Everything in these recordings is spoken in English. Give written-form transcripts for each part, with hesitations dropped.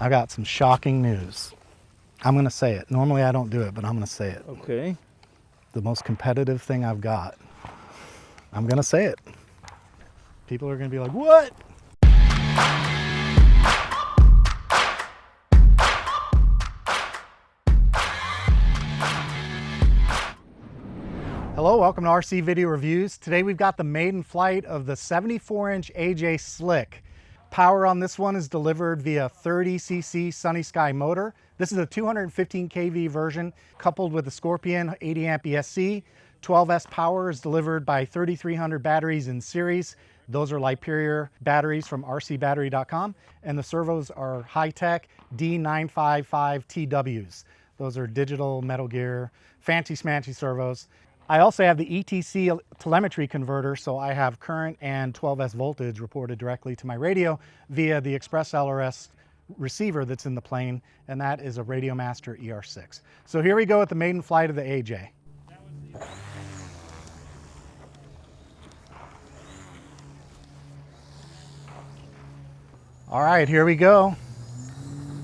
I got some shocking news. I'm going to say it. Normally I don't do it, but I'm going to say it. Okay. The most competitive thing I've got. I'm going to say it. People are going to be like, what? Hello, welcome to RC Video Reviews. Today we've got the maiden flight of the 74-inch AJ Slick. Power on this one is delivered via 30cc Sunny Sky motor. This is a 215 kV version coupled with the Scorpion 80 amp ESC. 12S power is delivered by 3300 batteries in series. Those are Liperior batteries from rcbattery.com, and the servos are high-tech D955 TWs. Those are digital Metal Gear, fancy smancy servos. I also have the ETC telemetry converter, so I have current and 12S voltage reported directly to my radio via the Express LRS receiver that's in the plane, and that is a Radiomaster ER6. So here we go with the maiden flight of the AJ. All right, here we go.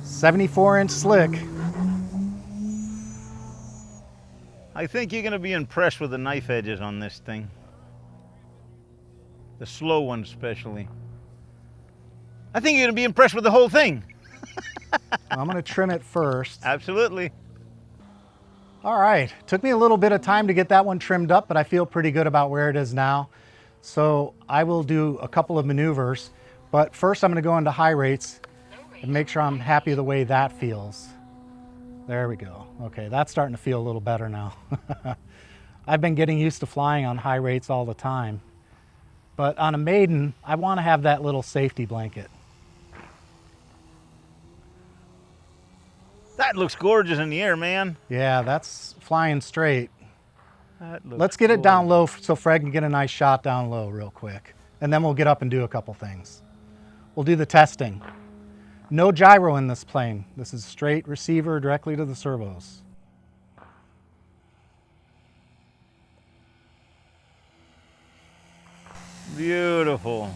74-inch Slick. I think you're going to be impressed with the knife edges on this thing. The slow ones especially. I think you're going to be impressed with the whole thing. I'm going to trim it first. Absolutely. All right, took me a little bit of time to get that one trimmed up, but I feel pretty good about where it is now. So I will do a couple of maneuvers, but first I'm going to go into high rates and make sure I'm happy with the way that feels. There we go. Okay, that's starting to feel a little better now. I've been getting used to flying on high rates all the time, but on a maiden, I want to have that little safety blanket. That looks gorgeous in the air, man. Yeah, that's flying straight. Let's get it down low so Fred can get a nice shot down low real quick. And then we'll get up and do a couple things. We'll do the testing. No gyro in this plane. This is straight receiver directly to the servos. Beautiful.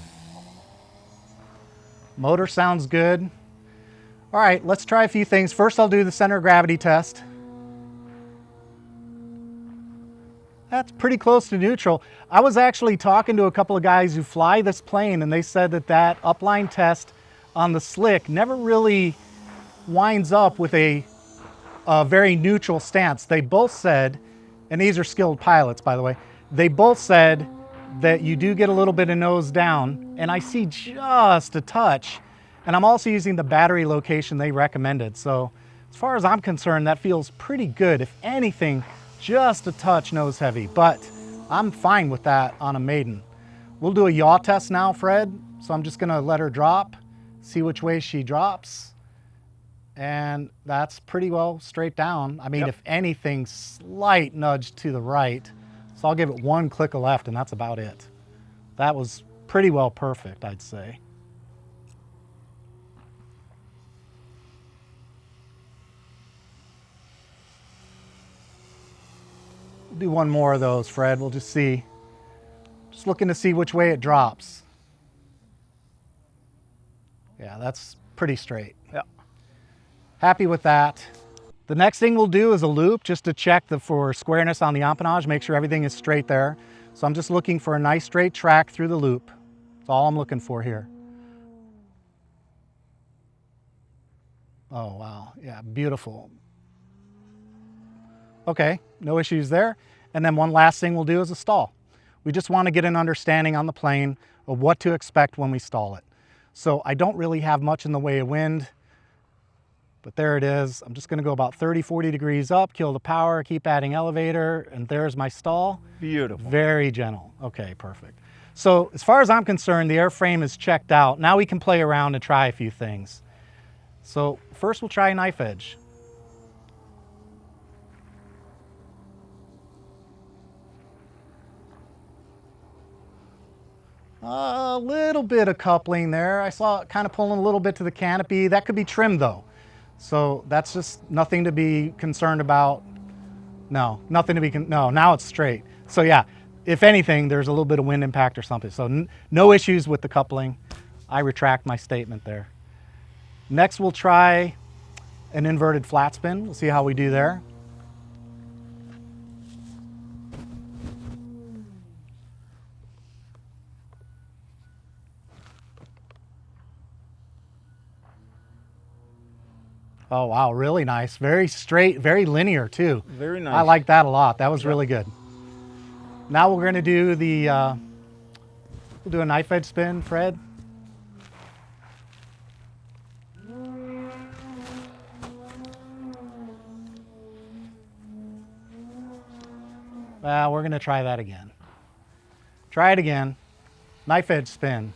Motor sounds good. All right, let's try a few things. First, I'll do the center of gravity test. That's pretty close to neutral. I was actually talking to a couple of guys who fly this plane, and they said that that upline test on the Slick never really winds up with a very neutral stance. They both said, and these are skilled pilots, by the way, they both said that you do get a little bit of nose down, and I see just a touch. And I'm also using the battery location they recommended. So as far as I'm concerned, that feels pretty good. If anything, just a touch nose heavy, but I'm fine with that on a maiden. We'll do a yaw test now, Fred. So I'm just gonna let her drop, see which way she drops. And that's pretty well straight down. I mean, if anything, slight nudge to the right. So I'll give it one click of left and that's about it. That was pretty well perfect, I'd say. We'll do one more of those, Fred. We'll just see. Just looking to see which way it drops. Yeah, that's pretty straight. Yeah. Happy with that. The next thing we'll do is a loop just to check for squareness on the empennage, make sure everything is straight there. So I'm just looking for a nice straight track through the loop. That's all I'm looking for here. Oh, wow. Yeah, beautiful. Okay, no issues there. And then one last thing we'll do is a stall. We just want to get an understanding on the plane of what to expect when we stall it. So I don't really have much in the way of wind, but there it is. I'm just going to go about 30, 40 degrees up, kill the power, keep adding elevator, and there's my stall. Beautiful. Very gentle. Okay, perfect. So as far as I'm concerned, the airframe is checked out. Now we can play around and try a few things. So first we'll try a knife edge. A little bit of coupling there. I saw it kind of pulling a little bit to the canopy. That could be trimmed though. So that's just nothing to be concerned about. No, nothing to be, no, now it's straight. So yeah, if anything, there's a little bit of wind impact or something. So no issues with the coupling. I retract my statement there. Next, we'll try an inverted flat spin. We'll see how we do there. Oh, wow, really nice. Very straight, very linear too. Very nice. I like that a lot. That was really good. Now we're gonna do the, we'll do a knife edge spin, Fred. Well, we're gonna try that again. Try it again. Knife edge spin.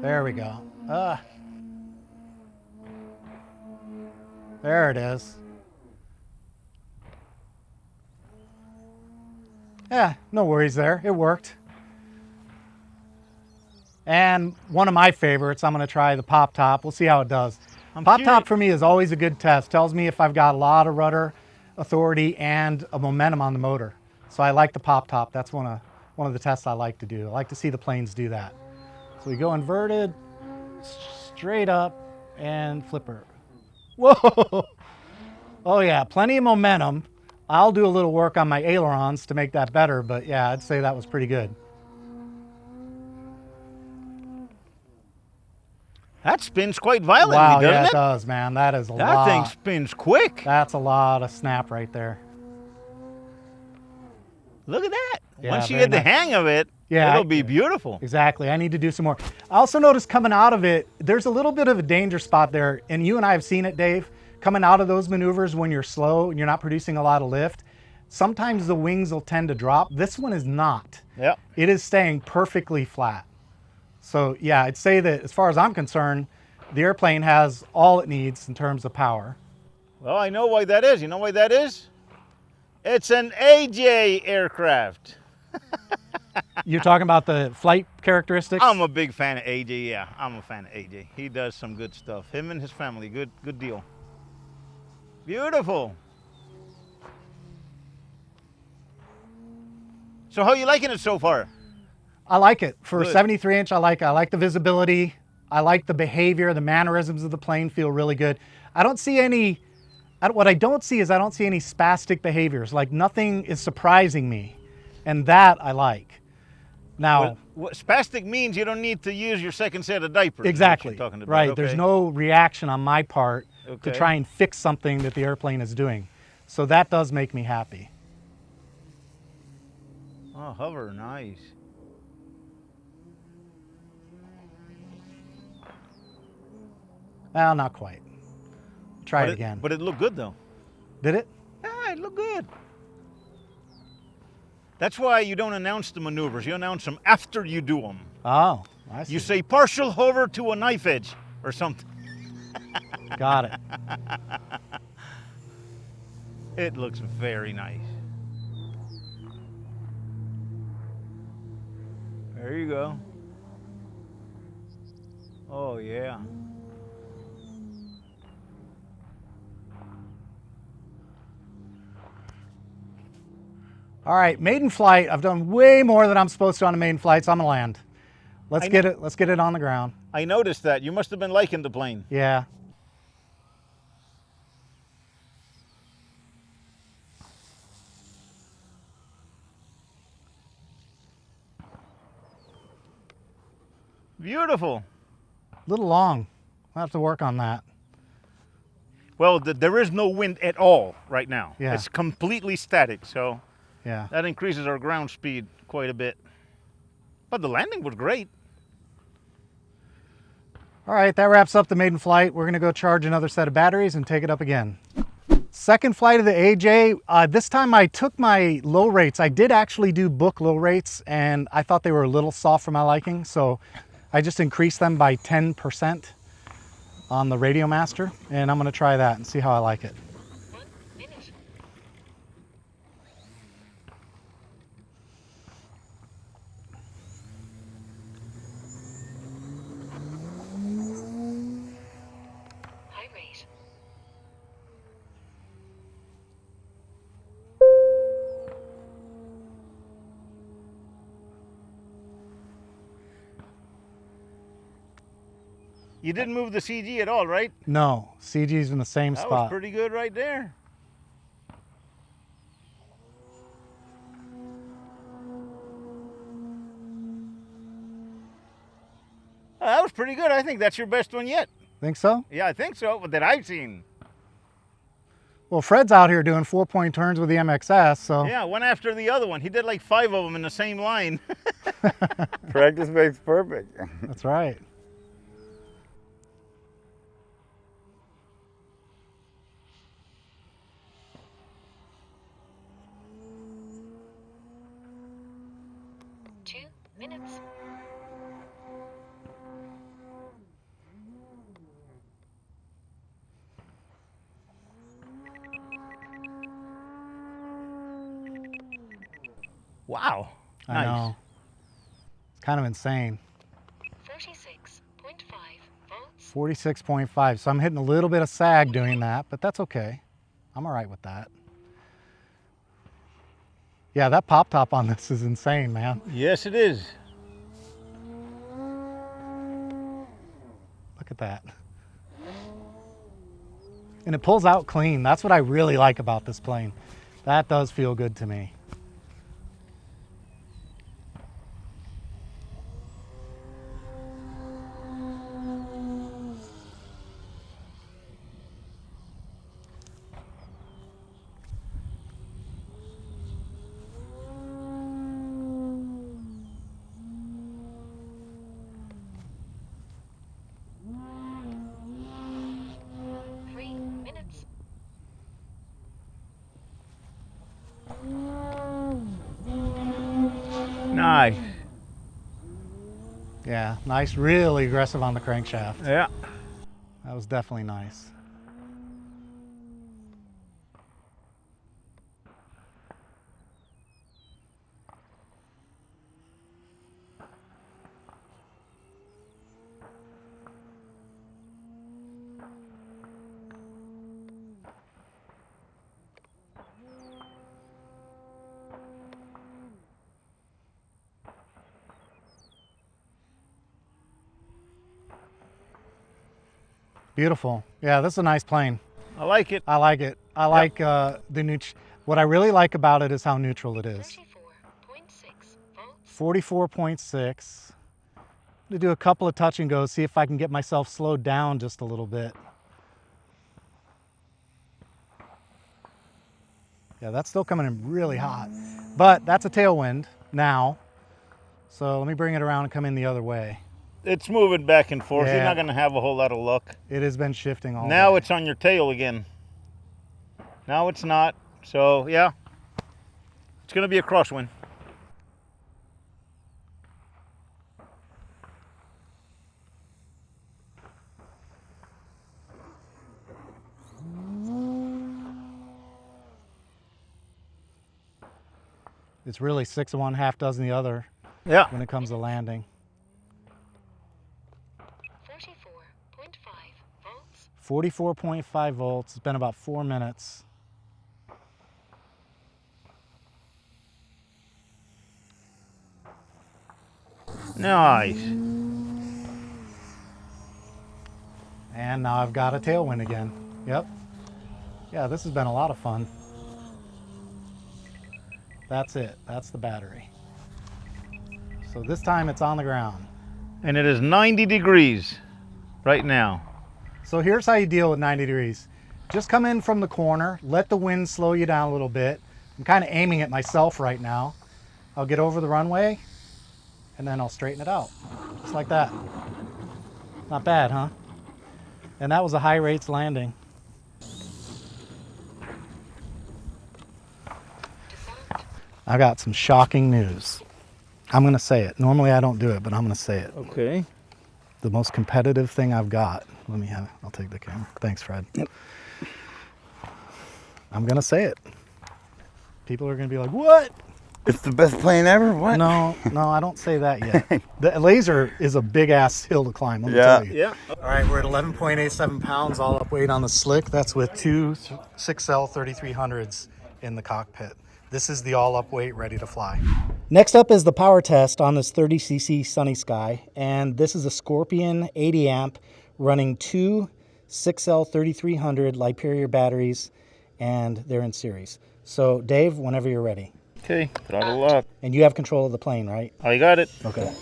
There we go. There it is. Yeah, no worries there. It worked. And one of my favorites, I'm going to try the pop top. We'll see how it does. Pop top for me is always a good test. Tells me if I've got a lot of rudder authority and a momentum on the motor. So I like the pop top. That's one of the tests I like to do. I like to see the planes do that. So we go inverted, straight up, and flipper. Whoa! Oh yeah, plenty of momentum. I'll do a little work on my ailerons to make that better, but yeah, I'd say that was pretty good. That spins quite violently, Wow, doesn't yeah, it? it does, man. That is a That lot. thing spins quick. That's a lot of snap right there. Look at that. Yeah, Once you very get the nice. hang of it, Yeah, it'll be beautiful. Exactly. I need to do some more. I also noticed coming out of it, there's a little bit of a danger spot there, and you and I have seen it, Dave. Coming out of those maneuvers when you're slow and you're not producing a lot of lift, sometimes the wings will tend to drop. This one is not. Yeah. It is staying perfectly flat. So yeah, I'd say that as far as I'm concerned, the airplane has all it needs in terms of power. Well, I know why that is. You know why that is? It's an AJ aircraft. You're talking about the flight characteristics? I'm a big fan of AJ, yeah. I'm a fan of AJ. He does some good stuff. Him and his family, good deal. Beautiful. So how are you liking it so far? I like it. For a Good. 73 inch, I like the visibility. I like the behavior, the mannerisms of the plane feel really good. I don't see any, what I don't see is I don't see any spastic behaviors. Like nothing is surprising me. And that I like. Now, What spastic means you don't need to use your second set of diapers. exactly, That's what you're talking about. right. Okay. There's no reaction on my part to Okay. try and fix something that the airplane is doing. So that does make me happy. Oh, hover, nice. Well, not quite. Try it again. But it looked good though. Did it? Yeah, it looked good. That's why you don't announce the maneuvers. You announce them after you do them. Oh, I see. You say partial hover to a knife edge or something. Got it. It looks very nice. There you go. Oh, yeah. All right, maiden flight. I've done way more than I'm supposed to on a maiden flight, so I'm gonna land. Let's get it on the ground. I noticed that. You must have been liking the plane. Yeah. Beautiful. A little long. I'll have to work on that. Well, there is no wind at all right now. Yeah. It's completely static, so Yeah. that increases our ground speed quite a bit. But the landing was great. All right, that wraps up the maiden flight. We're gonna go charge another set of batteries and take it up again. Second flight of the AJ. This time I took my low rates. I did actually do book low rates, and I thought they were a little soft for my liking, so I just increased them by 10% on the Radio Master, and I'm gonna try that and see how I like it. 1 minute. High rate. You didn't move the CG at all, right? No, CG's in the same That was spot. pretty good right there. Oh, that was pretty good. I think that's your best one yet. Think so? Yeah, I think so, that I've seen. Well, Fred's out here doing 4-point turns with the MXS, so. Yeah, one after the other one. He did like 5 of them in the same line. Practice makes perfect. That's right. Minutes. Wow. I Nice. know. It's kind of insane. 46.5 volts. 46.5. So I'm hitting a little bit of sag doing that, but that's okay. I'm all right with that. Yeah, that pop top on this is insane, man. Yes, it is. Look at that. And it pulls out clean. That's what I really like about this plane. That does feel good to me. Nice. Yeah, nice, really aggressive on the crankshaft. Yeah. That was definitely nice. Beautiful. Yeah, this is a nice plane. I like it. I like it. I like the what I really like about it is how neutral it is. 44.6. To do a couple of touch and goes, see if I can get myself slowed down just a little bit. Yeah, that's still coming in really hot, but that's a tailwind now. So let me bring it around and come in the other way. It's moving back and forth. You're Yeah. not going to have a whole lot of luck. It has been shifting all Now day. it's on your tail again. Now it's not. So, yeah. It's going to be a crosswind. It's really 6 of one, half dozen the other Yeah. when it comes to landing. 44.5 volts. 44.5 volts. It's been about 4 minutes. Nice. And now I've got a tailwind again. Yep. Yeah, this has been a lot of fun. That's it. That's the battery. So this time it's on the ground. And it is 90 degrees right now. So here's how you deal with 90 degrees. Just come in from the corner, let the wind slow you down a little bit. I'm kind of aiming at myself right now. I'll get over the runway and then I'll straighten it out. Just like that. Not bad, huh? And that was a high rates landing. I got some shocking news. I'm gonna say it. Normally I don't do it, but I'm gonna say it. Okay. The most competitive thing I've got. Let me have it. I'll take the camera. Thanks, Fred. Yep. I'm gonna say it. People are gonna be like, what? It's the best plane ever? What? No, I don't say that yet. The laser is a big ass hill to climb, let me Yeah. tell you. Yeah. All right, we're at 11.87 pounds all up weight on the slick. That's with two 6L 3300s in the cockpit. This is the all up weight ready to fly. Next up is the power test on this 30cc Sunny Sky. And this is a Scorpion 80 amp running two 6L 3300 Liperior batteries, and they're in series. So Dave, whenever you're ready. Okay, throttle up. And you have control of the plane, right? I got it. Okay.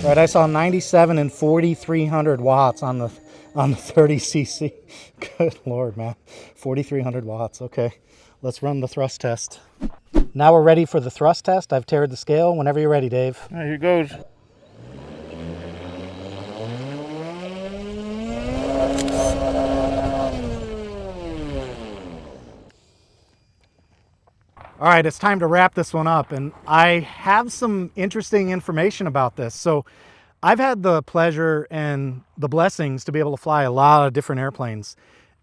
All right, I saw 97 and 4,300 watts on the 30cc. Good Lord, man. 4,300 watts. Okay, let's run the thrust test. Now we're ready for the thrust test. I've tiered the scale. Whenever you're ready, Dave. All right, here goes. All right, it's time to wrap this one up, and I have some interesting information about this. So I've had the pleasure and the blessings to be able to fly a lot of different airplanes.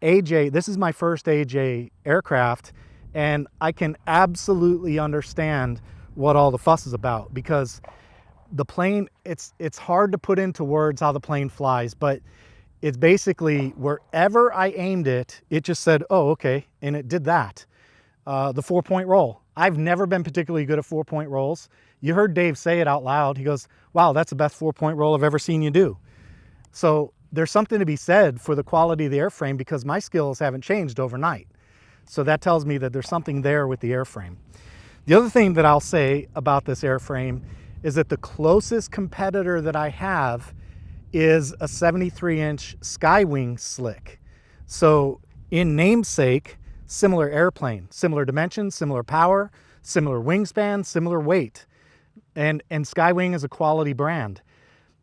AJ, this is my first AJ aircraft, and I can absolutely understand what all the fuss is about, because the plane, it's hard to put into words how the plane flies, but it's basically wherever I aimed it, it just said, oh, okay, and it did that. The 4-point roll. I've never been particularly good at 4-point rolls. You heard Dave say it out loud. He goes, wow, that's the best 4-point roll I've ever seen you do. So there's something to be said for the quality of the airframe, because my skills haven't changed overnight. So that tells me that there's something there with the airframe. The other thing that I'll say about this airframe is that the closest competitor that I have is a 73-inch Skywing slick. So in namesake, similar airplane, similar dimensions, similar power, similar wingspan, similar weight. And Skywing is a quality brand.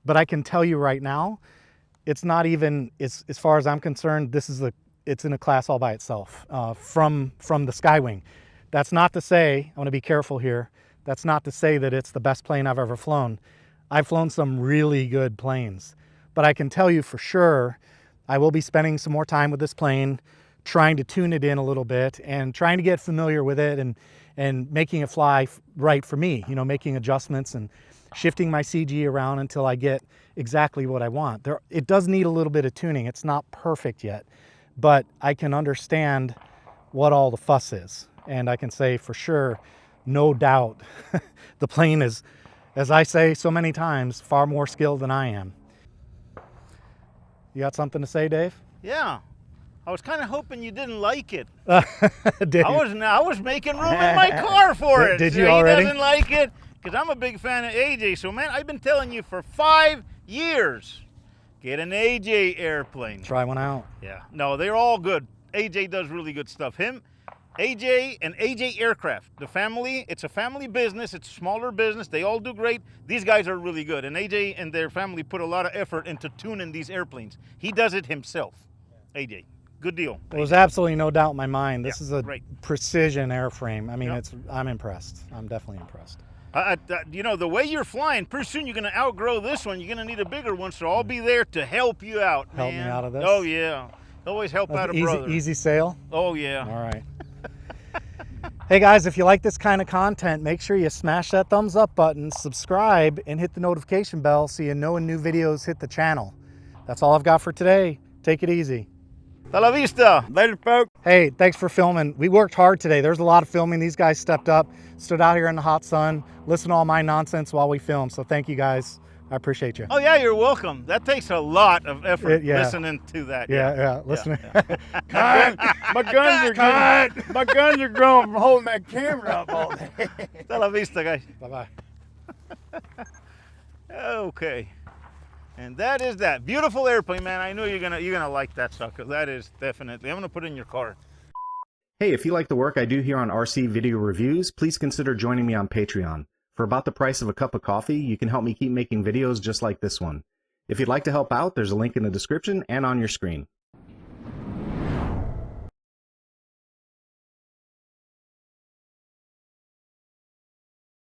But I can tell you right now, it's not even, as far as I'm concerned, it's in a class all by itself from the Skywing. That's not to say, I want to be careful here, that's not to say that it's the best plane I've ever flown. I've flown some really good planes. But I can tell you for sure, I will be spending some more time with this plane, trying to tune it in a little bit and trying to get familiar with it and making it fly right for me, you know, making adjustments and shifting my CG around until I get exactly what I want. It does need a little bit of tuning. It's not perfect yet, but I can understand what all the fuss is. And I can say for sure, no doubt, the plane is, as I say so many times, far more skilled than I am. You got something to say, Dave? Yeah. I was kind of hoping you didn't like it. Dave. I was making room in my car for it. Did you already? He doesn't like it because I'm a big fan of AJ. So, man, I've been telling you for 5 years, get an AJ airplane. Try one out. Yeah. No, they're all good. AJ does really good stuff. AJ and AJ Aircraft, the family, it's a family business. It's a smaller business. They all do great. These guys are really good. And AJ and their family put a lot of effort into tuning these airplanes. He does it himself. AJ. Good deal. There's absolutely no doubt in my mind. This is a great precision airframe. I mean, Yep. I'm impressed. I'm definitely impressed. You know, the way you're flying, pretty soon you're going to outgrow this one. You're going to need a bigger one, so I'll be there to help you out, Help man. me out of this? Oh, yeah. Always help out a brother. Easy sail? Oh, yeah. All right. Hey, guys, if you like this kind of content, make sure you smash that thumbs up button, subscribe, and hit the notification bell so you know when new videos hit the channel. That's all I've got for today. Take it easy. Hasta la vista. Later, folks. Hey, thanks for filming. We worked hard today. There's a lot of filming. These guys stepped up, stood out here in the hot sun, listened to all my nonsense while we filmed. So thank you, guys. I appreciate you. Oh, yeah, you're welcome. That takes a lot of effort Yeah. listening to that. Yeah. Listening. Cut. My guns are growing from holding that camera up all day. Hasta la vista, guys. Bye-bye. Okay. And that is that. Beautiful airplane, man. I know you're gonna like that sucker. That is definitely. I'm gonna put it in your car. Hey, if you like the work I do here on RC Video Reviews, please consider joining me on Patreon. For about the price of a cup of coffee, you can help me keep making videos just like this one. If you'd like to help out, there's a link in the description and on your screen.